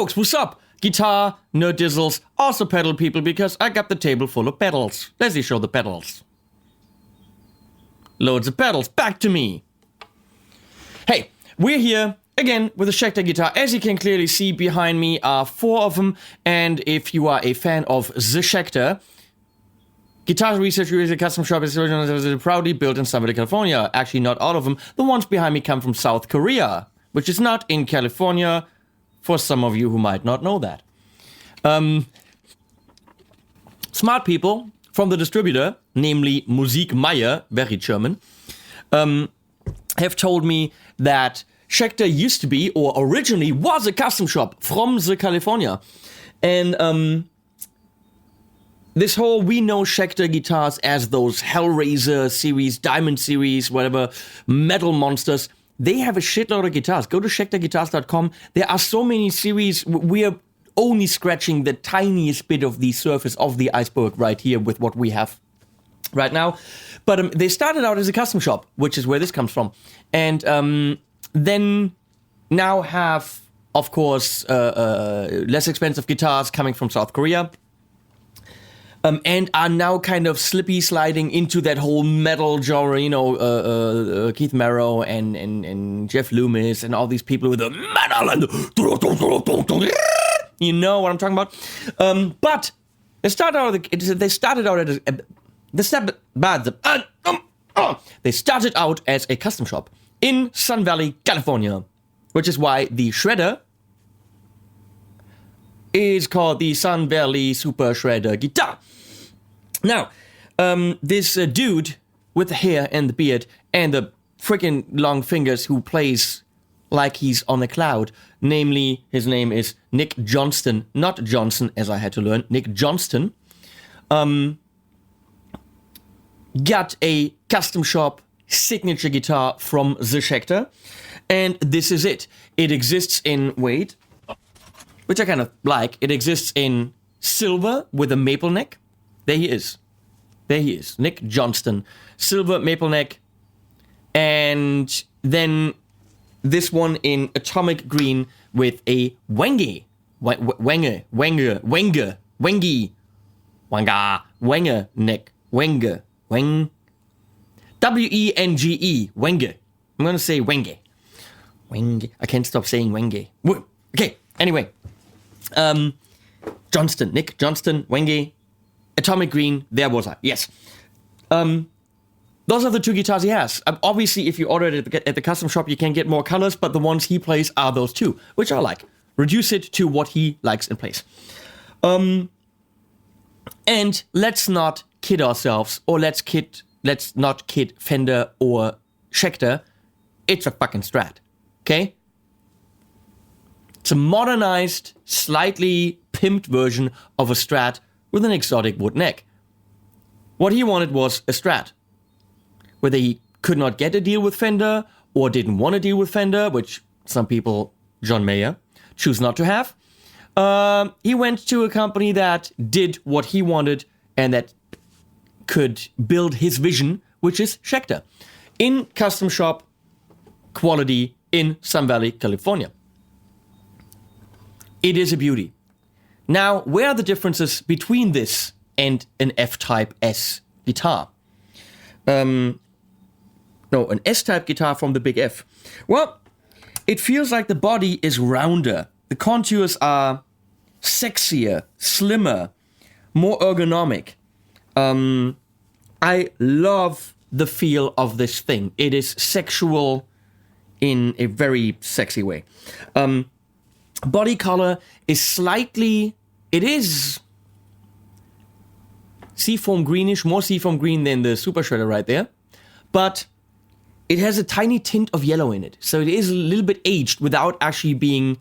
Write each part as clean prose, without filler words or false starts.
folks, what's up? Guitar, nerd dizzles, also pedal people, because I got the table full of pedals. Let's see, show the pedals. Loads of pedals, back to me. Hey, we're here again with a Schecter guitar. As you can clearly see behind me are 4 of them, and if you are a fan of the Schecter, Guitar Research is a custom shop is proudly built in San Valley, California. Actually, not all of them. The ones behind me come from South Korea, which is not in California, for some of you who might not know that. Smart people from the distributor, namely Musik Meyer, very German, have told me that Schecter used to be, or originally was, a custom shop from the California. And this whole, we know Schecter guitars as those Hellraiser series, Diamond series, whatever, metal monsters. They have a shitload of guitars. Go to schecterguitars.com. There are so many series. We are only scratching the tiniest bit of the surface of the iceberg right here with what we have right now. But they started out as a custom shop, which is where this comes from. And then now have, of course, less expensive guitars coming from South Korea. And are now kind of slippy sliding into that whole metal genre, you know, Keith Merrow and Jeff Loomis and all these people with the metal and you know what I'm talking about. But they started out as a custom shop in Sun Valley, California, which is why the shredder is called the Sun Valley Super Shredder guitar. Now, this dude with the hair and the beard and the freaking long fingers who plays like he's on a cloud, namely, his name is Nick Johnston, not Johnson, as I had to learn, Nick Johnston, got a custom shop signature guitar from the Schecter, and this is it. It exists in, wait, which I kind of like, it exists in silver with a maple neck. There he is. Nick Johnston. Silver maple neck. And then this one in atomic green with a wenge neck. Wenge. W-E-N-G-E. Wenge. I'm going to say wenge. Wenge. I can't stop saying wenge. Okay, anyway. Johnston. Nick Johnston. Wenge. Atomic green, there was I. Yes. Those are the 2 guitars he has. Obviously, if you order it at the custom shop, you can get more colors, but the ones he plays are those 2, which I like. Reduce it to what he likes and plays. And let's not kid ourselves, or let's not kid Fender or Schecter. It's a fucking Strat. Okay? It's a modernized, slightly pimped version of a Strat with an exotic wood neck. What he wanted was a Strat. Whether he could not get a deal with Fender or didn't want to deal with Fender, which some people, John Mayer, choose not to have, he went to a company that did what he wanted and that could build his vision, which is Schecter, in custom shop quality in Sun Valley, California. It is a beauty. Now, where are the differences between this and an F-Type S guitar? An S-Type guitar from the Big F. Well, it feels like the body is rounder. The contours are sexier, slimmer, more ergonomic. I love the feel of this thing. It is sexual in a very sexy way. Body color is slightly, it is seafoam greenish, more seafoam green than the Super Shredder right there, but it has a tiny tint of yellow in it, so it is a little bit aged without actually being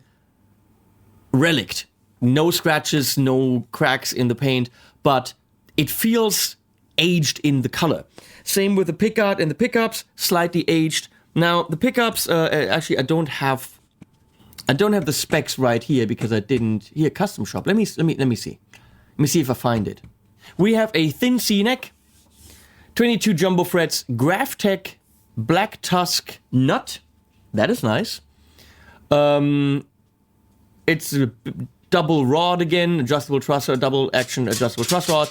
relict. No scratches, no cracks in the paint, but it feels aged in the color. Same with the pickguard and the pickups, slightly aged. Now the pickups, actually I don't have the specs right here because I didn't. Here, custom shop. Let me see. Let me see if I find it. We have a thin C neck, 22 jumbo frets, Graphtec Black Tusk nut. That is nice. It's a double rod again, adjustable truss rod, double action adjustable truss rod.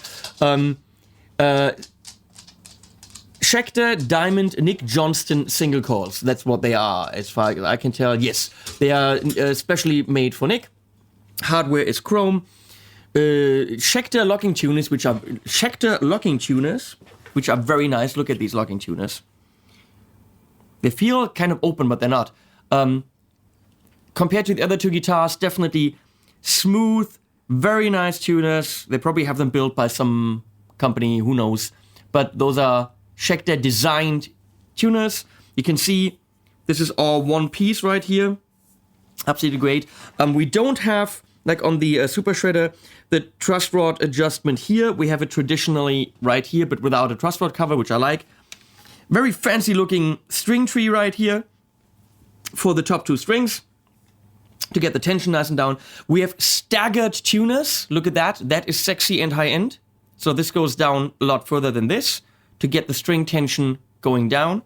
Schecter Diamond Nick Johnston single coils. That's what they are, as far as I can tell. Yes, they are specially made for Nick. Hardware is chrome. Schecter locking tuners, which are very nice. Look at these locking tuners. They feel kind of open, but they're not. Compared to the other two guitars, definitely smooth, very nice tuners. They probably have them built by some company, who knows. But those are Schecter designed tuners. You can see this is all one piece right here. Absolutely great. We don't have, like on the Super Shredder, the truss rod adjustment here. We have it traditionally right here, but without a truss rod cover, which I like. Very fancy looking string tree right here for the top two strings to get the tension nice and down. We have staggered tuners. Look at that. That is sexy and high end. So this goes down a lot further than this to get the string tension going down.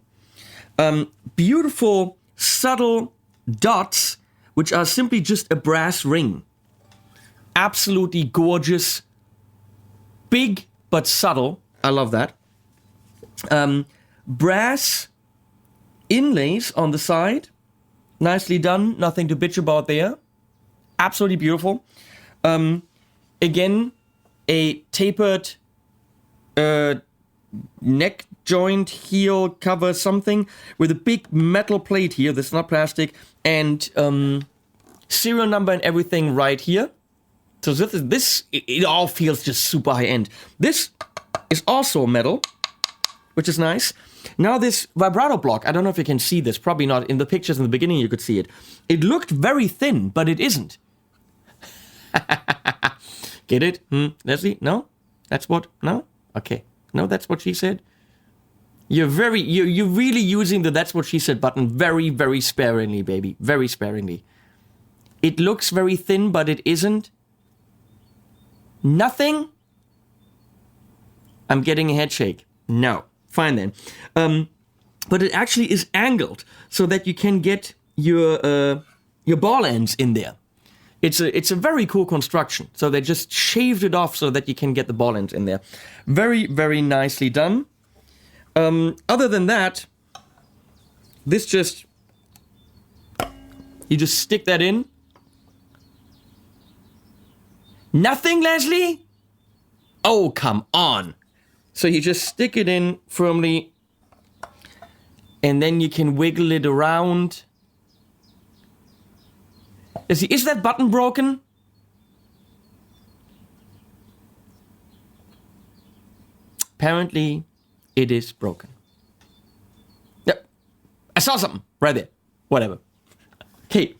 Beautiful, subtle dots, which are simply just a brass ring. Absolutely gorgeous. Big, but subtle. I love that. Brass inlays on the side. Nicely done. Nothing to bitch about there. Absolutely beautiful. Again, a tapered neck joint, heel cover, something with a big metal plate here. This is not plastic. And serial number and everything right here. So it all feels just super high end. This is also metal, which is nice. Now this vibrato block, I don't know if you can see this, probably not. In the pictures in the beginning you could see it. It looked very thin, but it isn't. Get it? Leslie? No? That's what? No? Okay. No, that's what she said. You're really using the that's what she said button very, very sparingly, baby. Very sparingly. It looks very thin, but it isn't. Nothing? I'm getting a head shake. No. Fine then. But it actually is angled so that you can get your ball ends in there. It's a very cool construction. So they just shaved it off so that you can get the ball ends in there. Very, very nicely done. Other than that, you just stick that in. Nothing, Leslie? Oh, come on. So you just stick it in firmly, and then you can wiggle it around. Is that button broken? Apparently, it is broken. Yep. I saw something right there. Whatever. Okay.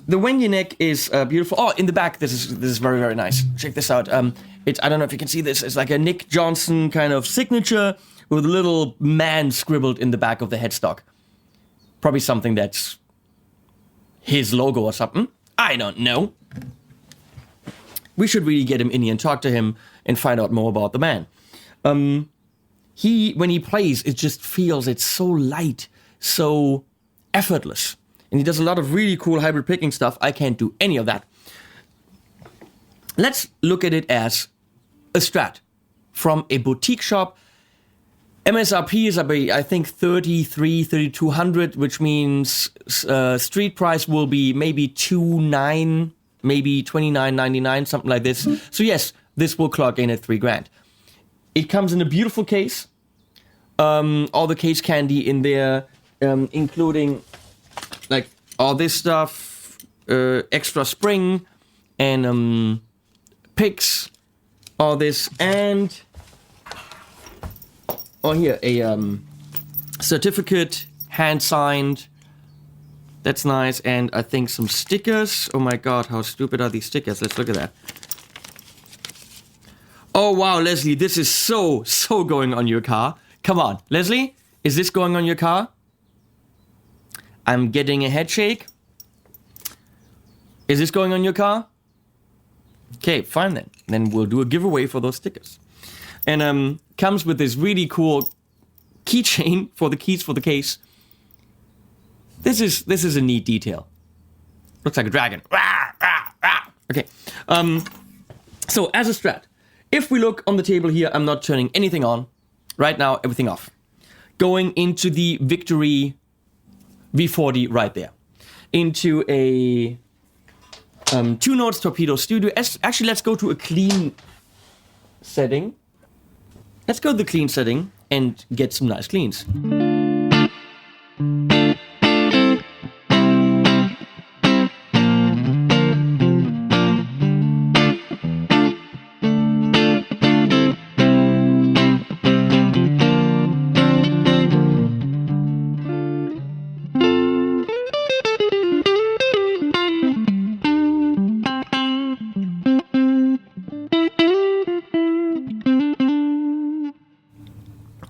The Wendy neck is beautiful. Oh, in the back, this is very, very nice. Check this out. I don't know if you can see this. It's like a Nick Johnston kind of signature with a little man scribbled in the back of the headstock. Probably something that's his logo or something. I don't know. We should really get him in here and talk to him and find out more about the man. When he plays, it just feels, it's so light, so effortless. And he does a lot of really cool hybrid picking stuff. I can't do any of that. Let's look at it as a Strat from a boutique shop. MSRP is, I think, $3,200, which means street price will be maybe $2,900, maybe $29.99, something like this. So yes, this will clock in at $3,000. It comes in a beautiful case. All the case candy in there, including like all this stuff, extra spring and picks, all this, and here a certificate, hand signed. That's nice, and I think some stickers. Oh my god, how stupid are these stickers? Let's look at that. Oh wow, Leslie, this is so going on your car. Come on, Leslie, is this going on your car? I'm getting a head shake. Is this going on your car? Okay, fine then. Then we'll do a giveaway for those stickers. And comes with this really cool keychain for the keys for the case. This is a neat detail. Looks like a dragon. Okay. So as a Strat, if we look on the table here, I'm not turning anything on. Right now, everything off. Going into the Victory V40 right there. Into a 2 notes Torpedo Studio. Actually, let's go to a clean setting. Let's go to the clean setting and get some nice cleans.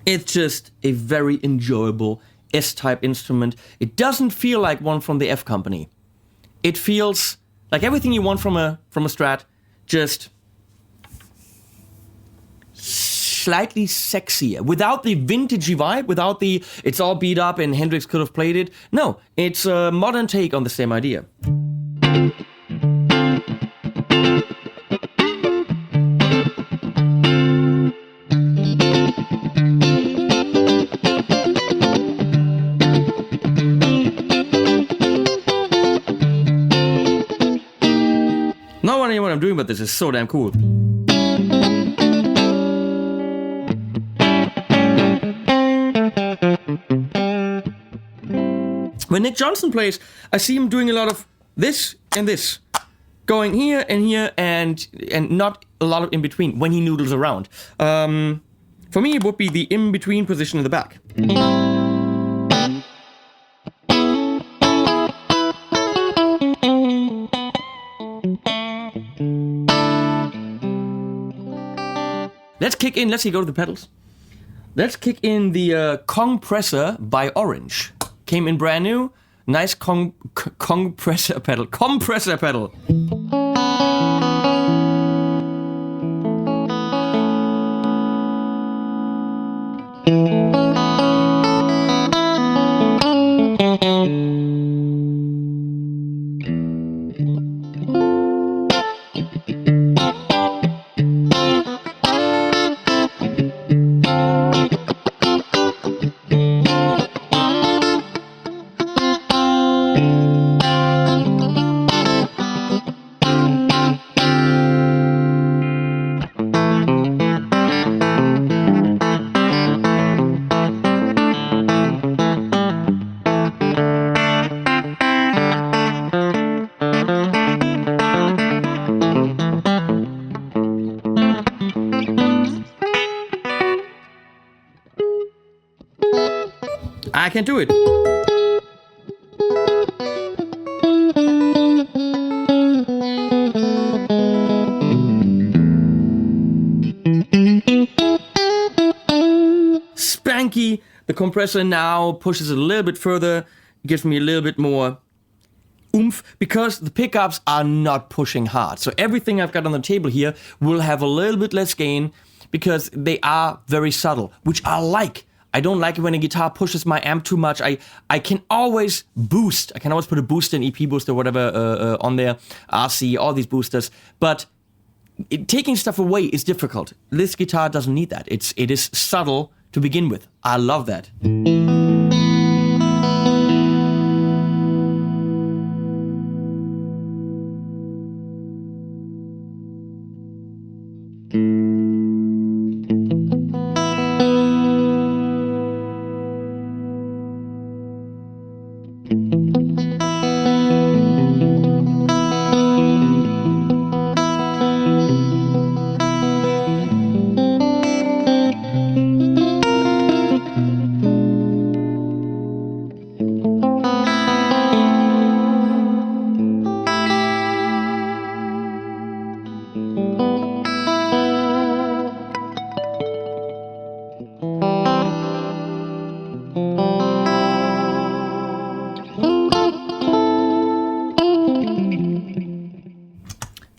It's just a very enjoyable S-type instrument. It doesn't feel like one from the F company. It feels like everything you want from a Strat, just slightly sexier. Without the vintagey vibe, without the it's all beat up and Hendrix could have played it. No, it's a modern take on the same idea. No idea what I'm doing, but this is so damn cool. When Nick Johnston plays, I see him doing a lot of this and this. Going here and here and not a lot of in between when he noodles around. For me, it would be the in-between position in the back. Let's kick in, let's go to the pedals. Let's kick in the Kongpressor by Orange. Came in brand new, nice Kongpressor pedal. Compressor pedal. I can't do it. Spanky. The compressor now pushes it a little bit further, gives me a little bit more oomph, because the pickups are not pushing hard. So everything I've got on the table here will have a little bit less gain because they are very subtle, which I like. I don't like it when a guitar pushes my amp too much. I can always boost. I can always put a booster, an EP booster, whatever on there, RC, all these boosters. But taking stuff away is difficult. This guitar doesn't need that. It is subtle to begin with. I love that.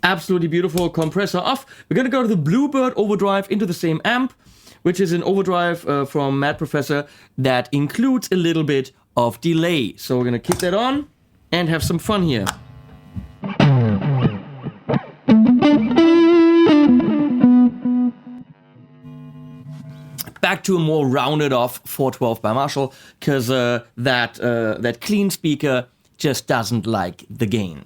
Absolutely beautiful. Compressor off. We're gonna go to the Bluebird Overdrive into the same amp, which is an overdrive from Mad Professor that includes a little bit of delay. So we're gonna kick that on and have some fun here. back to a more rounded off 412 by Marshall, because that clean speaker just doesn't like the gain.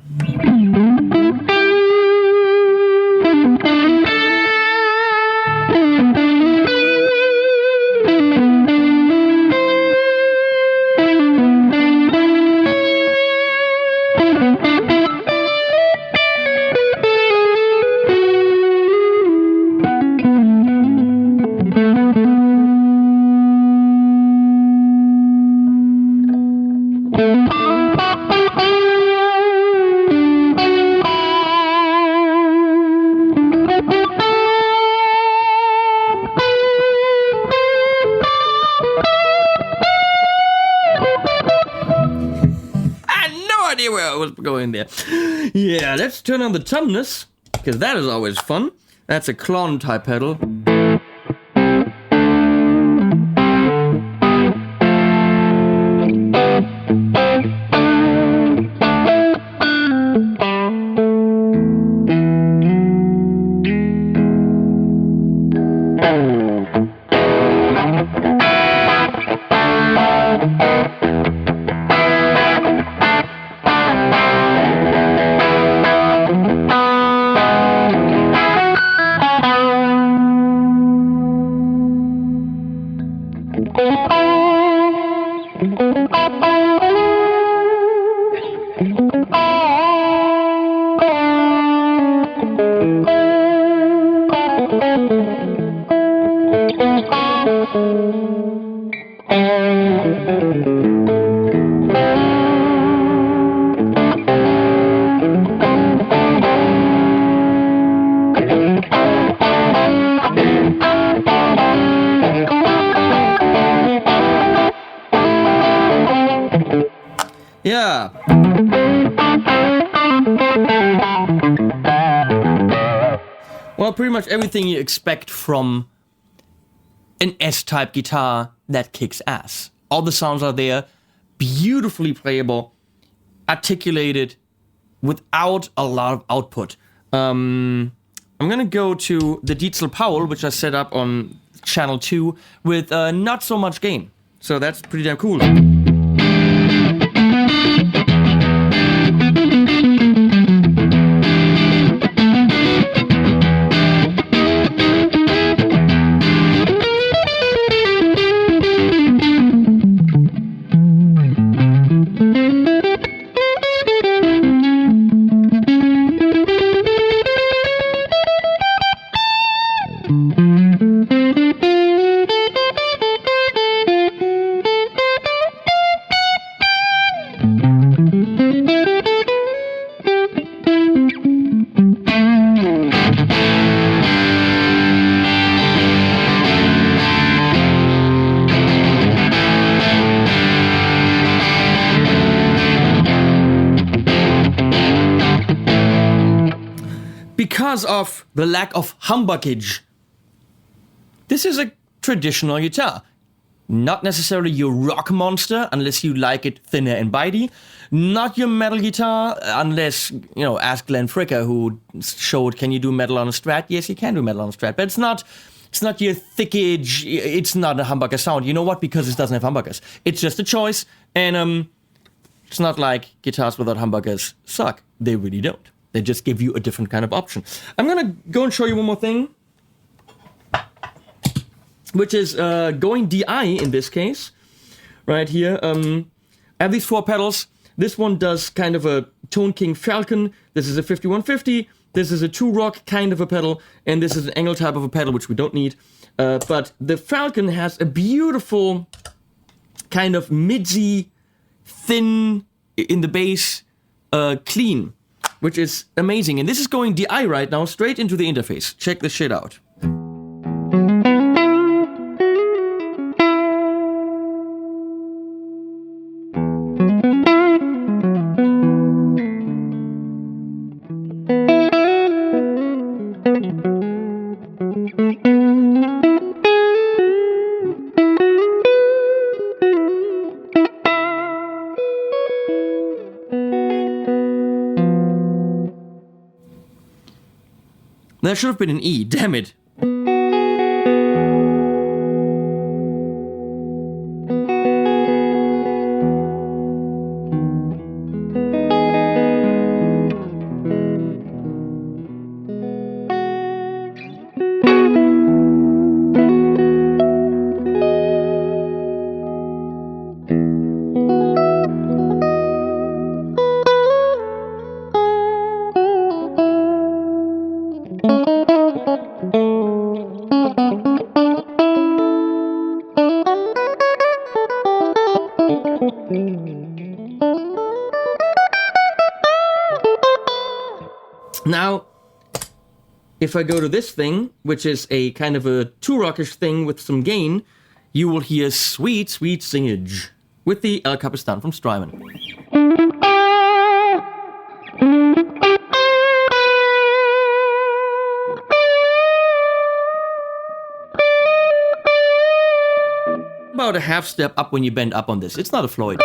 Where I was going there. Yeah, let's turn on the Tumnus, because that is always fun. That's a clon type pedal. Yeah. Well, pretty much everything you expect from an S-type guitar that kicks ass. All the sounds are there, beautifully playable, articulated, without a lot of output. I'm gonna go to the Dietzel Powell, which I set up on channel 2, with not so much gain. So that's pretty damn cool. Because of the lack of humbuckage, this is a traditional guitar. Not necessarily your rock monster, unless you like it thinner and bitey. Not your metal guitar, unless, you know, ask Glenn Fricker, who showed, can you do metal on a Strat? Yes, you can do metal on a Strat, but it's not your thickage, it's not a humbucker sound. You know what? Because it doesn't have humbuckers. It's just a choice, and it's not like guitars without humbuckers suck. They really don't. They just give you a different kind of option. I'm gonna go and show you one more thing, which is going DI in this case, right here. I have these 4 pedals. This one does kind of a Tone King Falcon. This is a 5150. This is a 2-rock kind of a pedal, and this is an angle type of a pedal, which we don't need. But the Falcon has a beautiful kind of midsy, thin in the bass, clean, which is amazing. And this is going DI right now, straight into the interface. Check this shit out. That should have been an E, damn it. if I go to this thing, which is a kind of a two-rockish thing with some gain, you will hear sweet, sweet singage with the El Capistan from Strymon. About a half step up when you bend up on this. It's not a Floyd.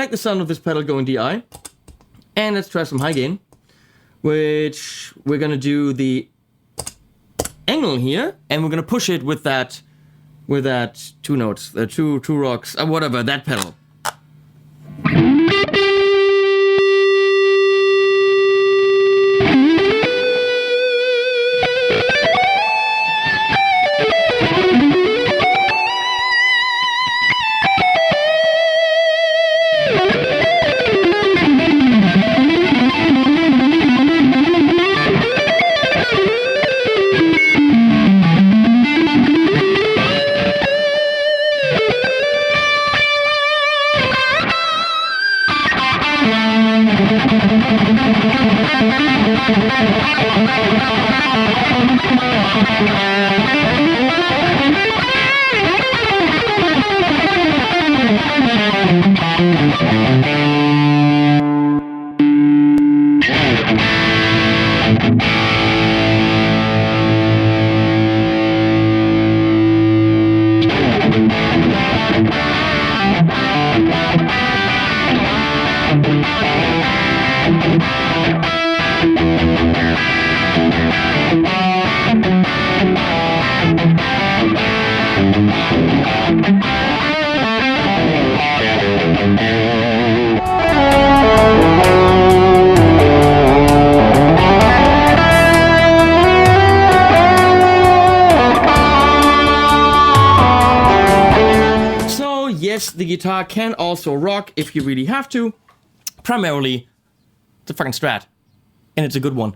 The sound of this pedal going DI, and let's try some high gain, which we're gonna do the angle here, and we're gonna push it with that two notes, two rocks, whatever, that pedal. The guitar can also rock if you really have to. Primarily, it's a fucking Strat, and it's a good one.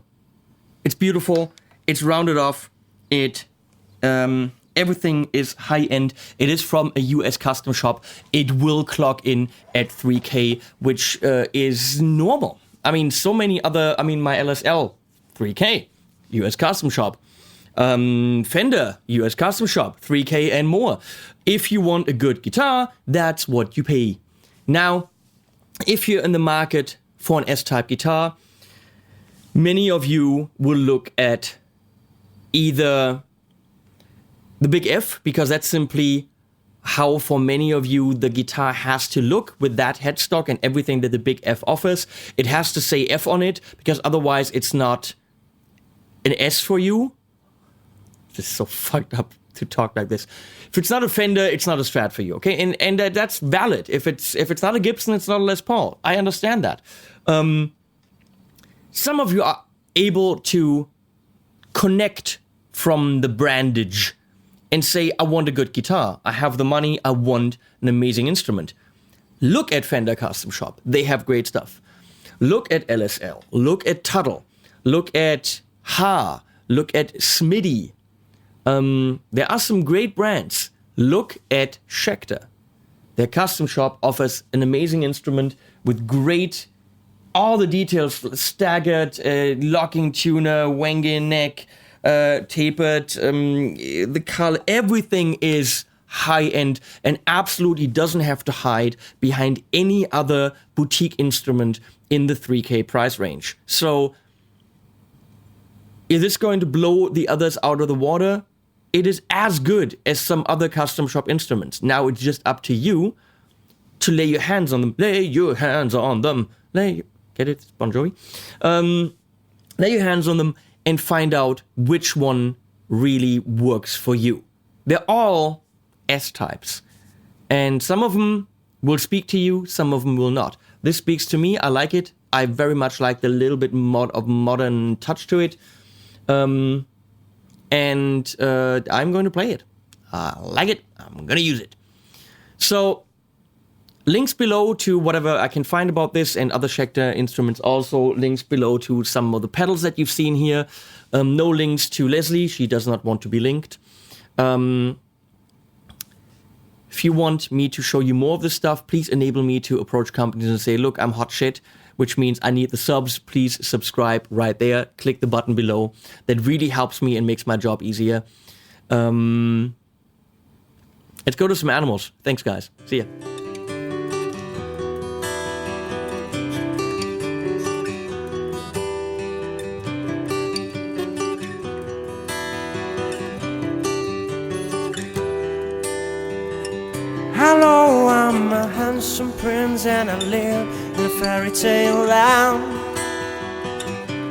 It's beautiful. It's rounded off. Everything is high end. It is from a US custom shop. It will clock in at 3K, which is normal. I mean, so many other. I mean, my LSL 3K, US custom shop. Fender, US custom shop, 3K and more. If you want a good guitar, that's what you pay. Now, if you're in the market for an S-type guitar, many of you will look at either the Big F, because that's simply how for many of you the guitar has to look with that headstock and everything that the Big F offers. It has to say F on it, because otherwise it's not an S for you. This is so fucked up to talk like this. If it's not a Fender, it's not a Strat for you, okay? And that's valid. If it's not a Gibson, it's not a Les Paul. I understand that. Some of you are able to connect from the brandage and say, I want a good guitar. I have the money. I want an amazing instrument. Look at Fender Custom Shop. They have great stuff. Look at LSL. Look at Tuttle. Look at Ha. Look at Smitty. There are some great brands. Look at Schecter. Their custom shop offers an amazing instrument with great, all the details, staggered, locking tuner, wanging neck, tapered, the color, everything is high end and absolutely doesn't have to hide behind any other boutique instrument in the 3K price range. So Is this going to blow the others out of the water? It is as good as some other custom shop instruments. Now it's just up to you to lay your hands on them. Lay your hands on them. Get it? It's Bon Jovi. Lay your hands on them and find out which one really works for you. They're all S-types. And some of them will speak to you, some of them will not. This speaks to me. I like it. I very much like the little bit of modern touch to it. And I'm going to play it. I like it. I'm going to use it. So, links below to whatever I can find about this and other Schecter instruments. Also, links below to some of the pedals that you've seen here. No links to Leslie. She does not want to be linked. If you want me to show you more of this stuff, please enable me to approach companies and say, look, I'm hot shit, which means I need the subs. Please subscribe right there. Click the button below. That really helps me and makes my job easier. Let's go to some animals. Thanks, guys. See ya. Hello, I'm a handsome prince and I live in a fairy tale land.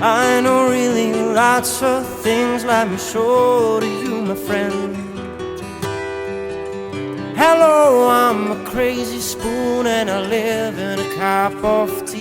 I know really lots of things, let me show to you, my friend. Hello, I'm a crazy spoon and I live in a cup of tea.